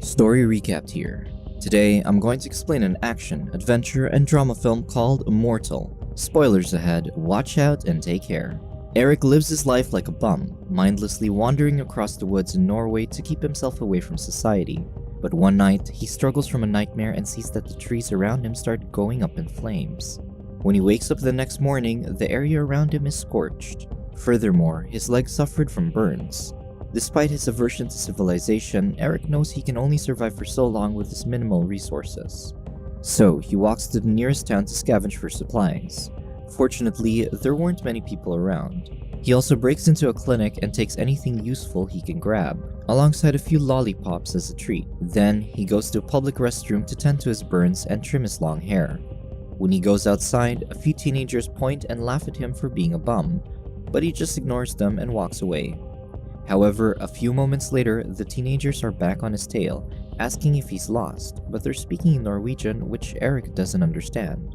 Story recapped here. Today, I'm going to explain an action, adventure, and drama film called Immortal. Spoilers ahead, watch out and take care. Eric lives his life like a bum, mindlessly wandering across the woods in Norway to keep himself away from society. But one night, he struggles from a nightmare and sees that the trees around him start going up in flames. When he wakes up the next morning, the area around him is scorched. Furthermore, his legs suffered from burns. Despite his aversion to civilization, Eric knows he can only survive for so long with his minimal resources. So, he walks to the nearest town to scavenge for supplies. Fortunately, there weren't many people around. He also breaks into a clinic and takes anything useful he can grab, alongside a few lollipops as a treat. Then, he goes to a public restroom to tend to his burns and trim his long hair. When he goes outside, a few teenagers point and laugh at him for being a bum, but he just ignores them and walks away. However, a few moments later, the teenagers are back on his tail, asking if he's lost, but they're speaking in Norwegian, which Eric doesn't understand.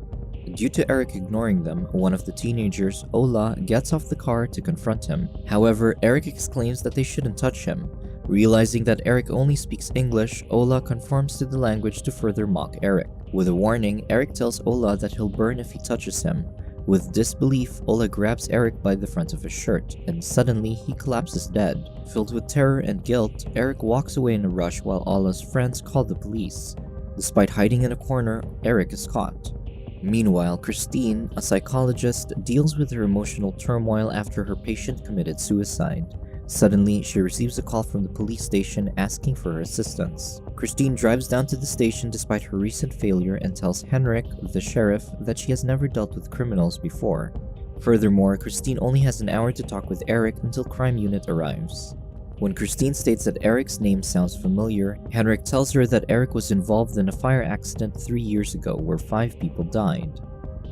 Due to Eric ignoring them, one of the teenagers, Ola, gets off the car to confront him. However, Eric exclaims that they shouldn't touch him. Realizing that Eric only speaks English, Ola conforms to the language to further mock Eric. With a warning, Eric tells Ola that he'll burn if he touches him. With disbelief, Ola grabs Eric by the front of his shirt, and suddenly he collapses dead. Filled with terror and guilt, Eric walks away in a rush while Ola's friends call the police. Despite hiding in a corner, Eric is caught. Meanwhile, Christine, a psychologist, deals with her emotional turmoil after her patient committed suicide. Suddenly, she receives a call from the police station asking for her assistance. Christine drives down to the station despite her recent failure and tells Henrik, the sheriff, that she has never dealt with criminals before. Furthermore, Christine only has an hour to talk with Eric until crime unit arrives. When Christine states that Eric's name sounds familiar, Henrik tells her that Eric was involved in a fire accident 3 years ago where 5 people died.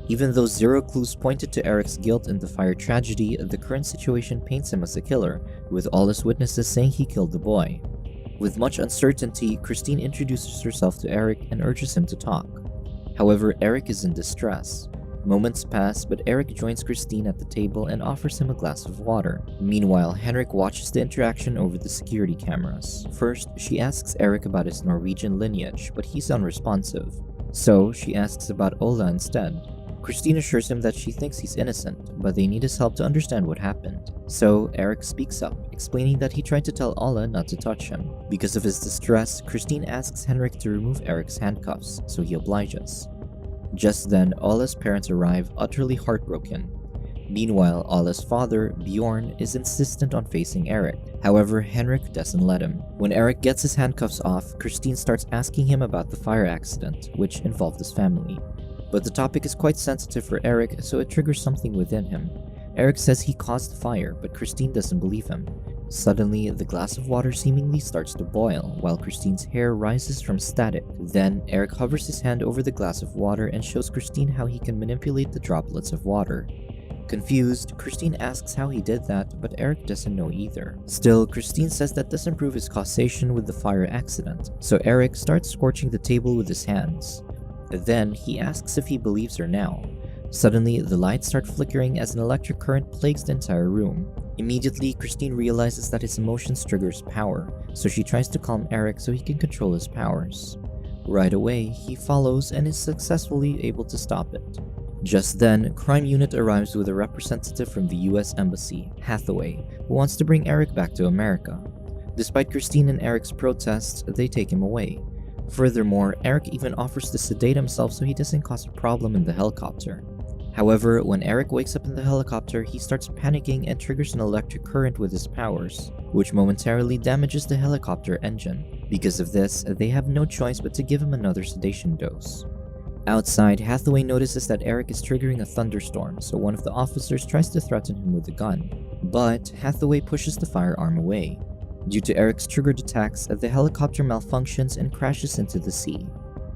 Even though zero clues pointed to Eric's guilt in the fire tragedy, the current situation paints him as a killer, with all his witnesses saying he killed the boy. With much uncertainty, Christine introduces herself to Eric and urges him to talk. However, Eric is in distress. Moments pass, but Eric joins Christine at the table and offers him a glass of water. Meanwhile, Henrik watches the interaction over the security cameras. First, she asks Eric about his Norwegian lineage, but he's unresponsive. So, she asks about Ola instead. Christine assures him that she thinks he's innocent, but they need his help to understand what happened. So, Eric speaks up, explaining that he tried to tell Ola not to touch him. Because of his distress, Christine asks Henrik to remove Eric's handcuffs, so he obliges. Just then, Ola's parents arrive, utterly heartbroken. Meanwhile, Ola's father, Bjorn, is insistent on facing Eric. However, Henrik doesn't let him. When Eric gets his handcuffs off, Christine starts asking him about the fire accident, which involved his family. But the topic is quite sensitive for Eric, so it triggers something within him. Eric says he caused the fire, but Christine doesn't believe him. Suddenly, the glass of water seemingly starts to boil, while Christine's hair rises from static. Then, Eric hovers his hand over the glass of water and shows Christine how he can manipulate the droplets of water. Confused, Christine asks how he did that, but Eric doesn't know either. Still, Christine says that doesn't prove his causation with the fire accident, so Eric starts scorching the table with his hands. Then, he asks if he believes her now. Suddenly, the lights start flickering as an electric current plagues the entire room. Immediately, Christine realizes that his emotions triggers power, so she tries to calm Eric so he can control his powers. Right away, he follows and is successfully able to stop it. Just then, Crime Unit arrives with a representative from the US Embassy, Hathaway, who wants to bring Eric back to America. Despite Christine and Eric's protests, they take him away. Furthermore, Eric even offers to sedate himself so he doesn't cause a problem in the helicopter. However, when Eric wakes up in the helicopter, he starts panicking and triggers an electric current with his powers, which momentarily damages the helicopter engine. Because of this, they have no choice but to give him another sedation dose. Outside, Hathaway notices that Eric is triggering a thunderstorm, so one of the officers tries to threaten him with a gun. But Hathaway pushes the firearm away. Due to Eric's triggered attacks, the helicopter malfunctions and crashes into the sea.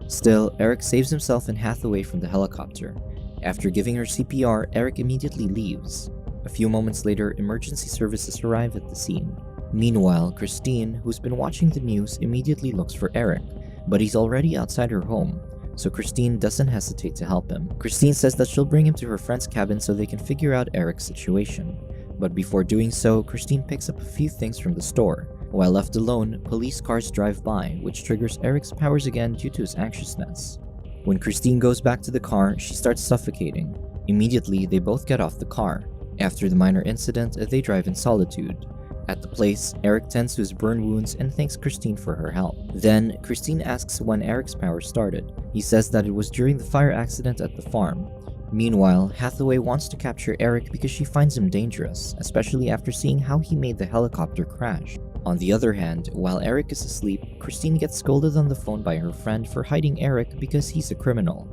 Still, Eric saves himself and Hathaway from the helicopter. After giving her CPR, Eric immediately leaves. A few moments later, emergency services arrive at the scene. Meanwhile, Christine, who's been watching the news, immediately looks for Eric, but he's already outside her home, so Christine doesn't hesitate to help him. Christine says that she'll bring him to her friend's cabin so they can figure out Eric's situation. But before doing so, Christine picks up a few things from the store, While left alone, police cars drive by, which triggers Eric's powers again due to his anxiousness. When Christine goes back to the car, she starts suffocating. Immediately, they both get off the car. After the minor incident, they drive in solitude. At the place, Eric tends to his burn wounds and thanks Christine for her help. Then, Christine asks when Eric's power started. He says that it was during the fire accident at the farm. Meanwhile, Hathaway wants to capture Eric because she finds him dangerous, especially after seeing how he made the helicopter crash. On the other hand, while Eric is asleep, Christine gets scolded on the phone by her friend for hiding Eric because he's a criminal.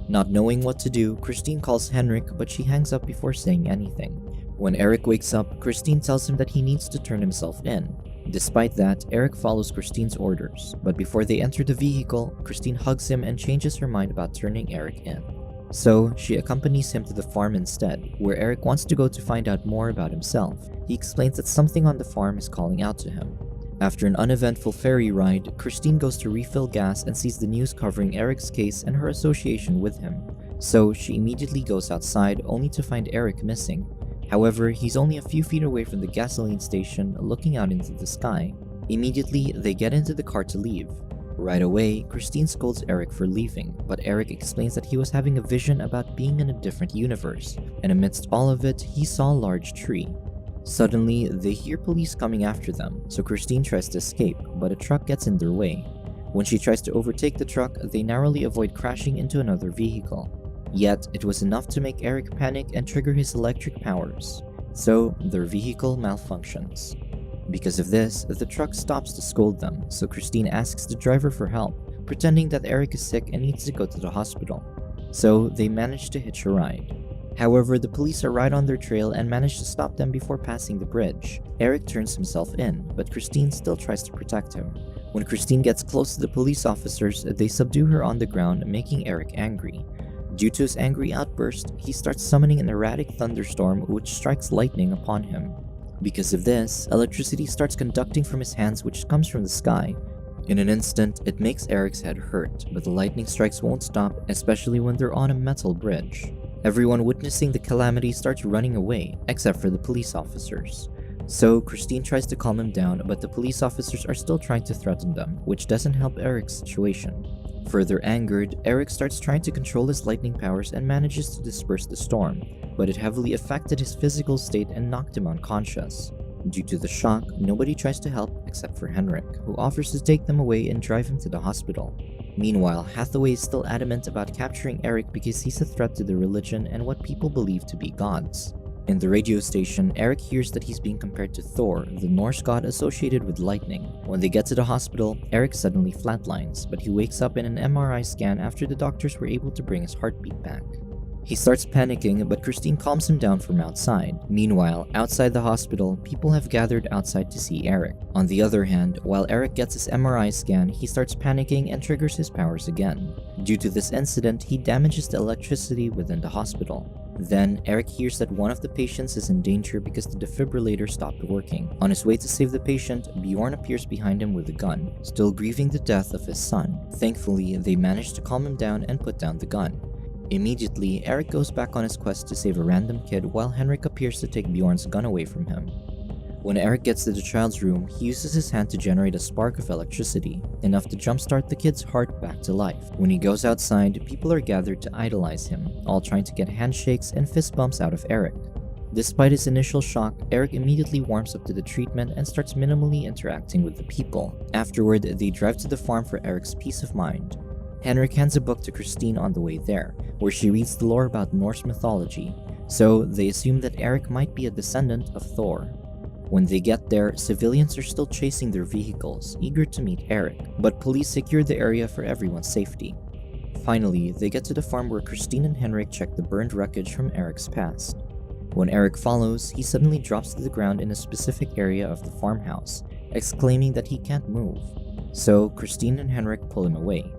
Not knowing what to do, Christine calls Henrik, but she hangs up before saying anything. When Eric wakes up, Christine tells him that he needs to turn himself in. Despite that, Eric follows Christine's orders, but before they enter the vehicle, Christine hugs him and changes her mind about turning Eric in. So, she accompanies him to the farm instead, where Eric wants to go to find out more about himself. He explains that something on the farm is calling out to him. After an uneventful ferry ride, Christine goes to refill gas and sees the news covering Eric's case and her association with him. So, she immediately goes outside only to find Eric missing. However, he's only a few feet away from the gasoline station, looking out into the sky. Immediately, they get into the car to leave. Right away, Christine scolds Eric for leaving, but Eric explains that he was having a vision about being in a different universe, and amidst all of it, he saw a large tree. Suddenly, they hear police coming after them, so Christine tries to escape, but a truck gets in their way. When she tries to overtake the truck, they narrowly avoid crashing into another vehicle. Yet, it was enough to make Eric panic and trigger his electric powers, so their vehicle malfunctions. Because of this, the truck stops to scold them, so Christine asks the driver for help, pretending that Eric is sick and needs to go to the hospital. So, they manage to hitch a ride. However, the police are right on their trail and manage to stop them before passing the bridge. Eric turns himself in, but Christine still tries to protect him. When Christine gets close to the police officers, they subdue her on the ground, making Eric angry. Due to his angry outburst, he starts summoning an erratic thunderstorm which strikes lightning upon him. Because of this, electricity starts conducting from his hands, which comes from the sky. In an instant, it makes Eric's head hurt, but the lightning strikes won't stop, especially when they're on a metal bridge. Everyone witnessing the calamity starts running away, except for the police officers. So, Christine tries to calm him down, but the police officers are still trying to threaten them, which doesn't help Eric's situation. Further angered, Eric starts trying to control his lightning powers and manages to disperse the storm, but it heavily affected his physical state and knocked him unconscious. Due to the shock, nobody tries to help except for Henrik, who offers to take them away and drive him to the hospital. Meanwhile, Hathaway is still adamant about capturing Eric because he's a threat to the religion and what people believe to be gods. In the radio station, Eric hears that he's being compared to Thor, the Norse god associated with lightning. When they get to the hospital, Eric suddenly flatlines, but he wakes up in an MRI scan after the doctors were able to bring his heartbeat back. He starts panicking, but Christine calms him down from outside. Meanwhile, outside the hospital, people have gathered outside to see Eric. On the other hand, while Eric gets his MRI scan, he starts panicking and triggers his powers again. Due to this incident, he damages the electricity within the hospital. Then, Eric hears that one of the patients is in danger because the defibrillator stopped working. On his way to save the patient, Bjorn appears behind him with a gun, still grieving the death of his son. Thankfully, they manage to calm him down and put down the gun. Immediately, Eric goes back on his quest to save a random kid while Henrik appears to take Bjorn's gun away from him. When Eric gets to the child's room, he uses his hand to generate a spark of electricity, enough to jumpstart the kid's heart back to life. When he goes outside, people are gathered to idolize him, all trying to get handshakes and fist bumps out of Eric. Despite his initial shock, Eric immediately warms up to the treatment and starts minimally interacting with the people. Afterward, they drive to the farm for Eric's peace of mind. Henrik hands a book to Christine on the way there, where she reads the lore about Norse mythology, so they assume that Eric might be a descendant of Thor. When they get there, civilians are still chasing their vehicles, eager to meet Eric, but police secure the area for everyone's safety. Finally, they get to the farm where Christine and Henrik check the burned wreckage from Eric's past. When Eric follows, he suddenly drops to the ground in a specific area of the farmhouse, exclaiming that he can't move. So, Christine and Henrik pull him away.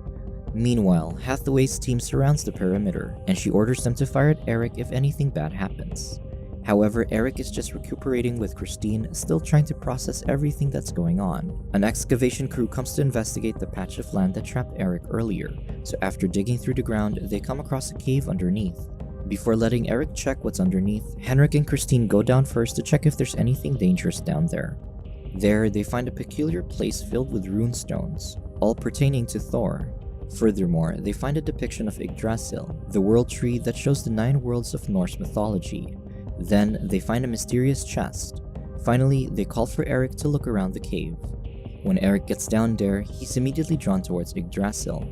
Meanwhile, Hathaway's team surrounds the perimeter, and she orders them to fire at Eric if anything bad happens. However, Eric is just recuperating with Christine, still trying to process everything that's going on. An excavation crew comes to investigate the patch of land that trapped Eric earlier, so after digging through the ground, they come across a cave underneath. Before letting Eric check what's underneath, Henrik and Christine go down first to check if there's anything dangerous down there. There, they find a peculiar place filled with runestones, all pertaining to Thor. Furthermore, they find a depiction of Yggdrasil, the world tree that shows the 9 worlds of Norse mythology. Then, they find a mysterious chest. Finally, they call for Eric to look around the cave. When Eric gets down there, he's immediately drawn towards Yggdrasil.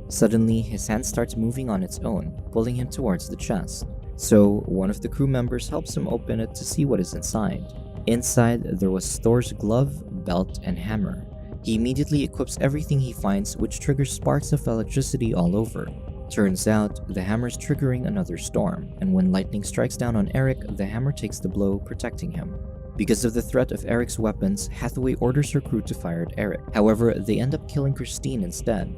Suddenly, his hand starts moving on its own, pulling him towards the chest. So, one of the crew members helps him open it to see what is inside. Inside, there was Thor's glove, belt, and hammer. He immediately equips everything he finds, which triggers sparks of electricity all over. Turns out, the hammer's triggering another storm, and when lightning strikes down on Eric, the hammer takes the blow, protecting him. Because of the threat of Eric's weapons, Hathaway orders her crew to fire at Eric. However, they end up killing Christine instead.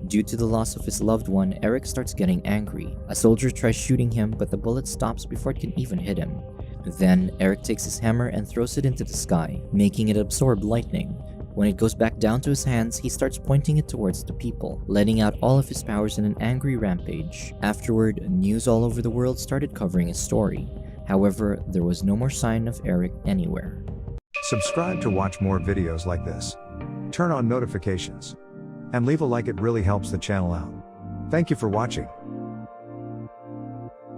Due to the loss of his loved one, Eric starts getting angry. A soldier tries shooting him, but the bullet stops before it can even hit him. Then, Eric takes his hammer and throws it into the sky, making it absorb lightning. When it goes back down to his hands, he starts pointing it towards the people, letting out all of his powers in an angry rampage. Afterward, news all over the world started covering his story. However, there was no more sign of Eric anywhere. Subscribe to watch more videos like this. Turn on notifications. And leave a like, it really helps the channel out. Thank you for watching.